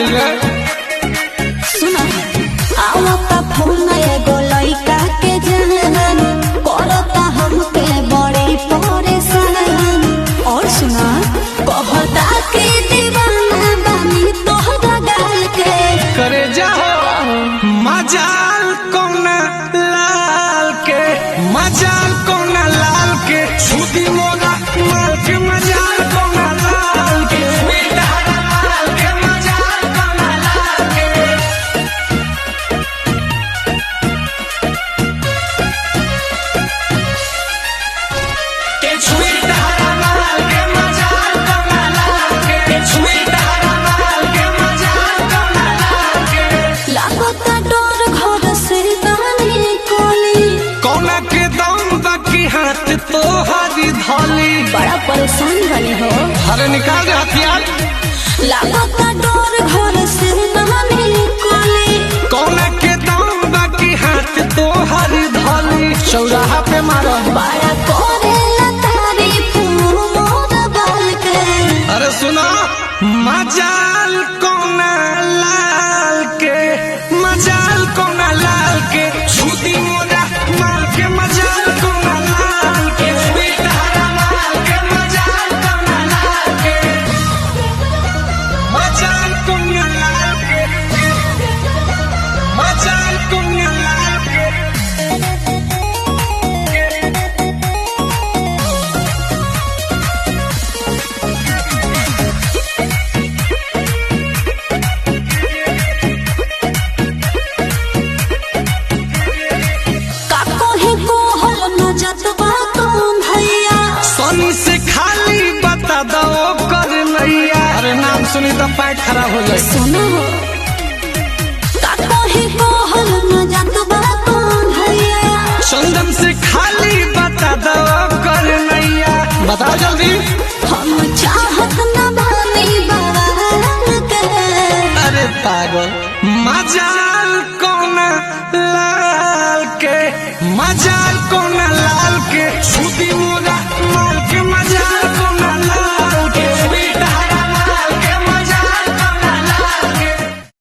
गइल रे। सुना आवता फोन एगो लइका के जहन करता हमके बड़ी परेशान। और सुना कहता के दीवाना बानी तोहरा गाल के करे जाओ मजाल कोना लाल के, मजाल कोना लाल के, छुदी मोरा माल के मजाल कोना लाल के, बेटा माल के मजाल कोना लाल के। के छुईटा माल के मजाल कोना लाल के, के छुईटा माल के मजाल कोना लाल के। लागता डोर घर से दानी कोली कोना के दम बाकी हाथ तो हरी धोली। बड़ा परेशान बनी हो। अरे निकाल दे हथियार। लागता डोर घर से दानी कोली कोना के दम बाकी हाथ तो हरी धोली। चौराहा पे मारो। बड़ा करेला तारीफ मोर बाल के। अरे सुनो मजाल कोना लाल के, मजाल कोना लाल के, छुदी मोरा माल के मजाल कोना लाल के, बेटा माल के मजाल कोना लाल के, मजाल कोना लाल के, मजाल कोना लाल के। काको ही कोहल न जतवा तुम भैया सोनी से खाली बता दो कर नैया। अरे नाम सुनी तो पैर खराब हो जाए। सुनो काको ही कोहल न जतवा तुम भैया चंदन से खाली बता दो कर नैया। बताओ जल्दी। हम चाहत न बानी बवाल के। अरे पागल मजाल कोना लाल के, मजाल कोना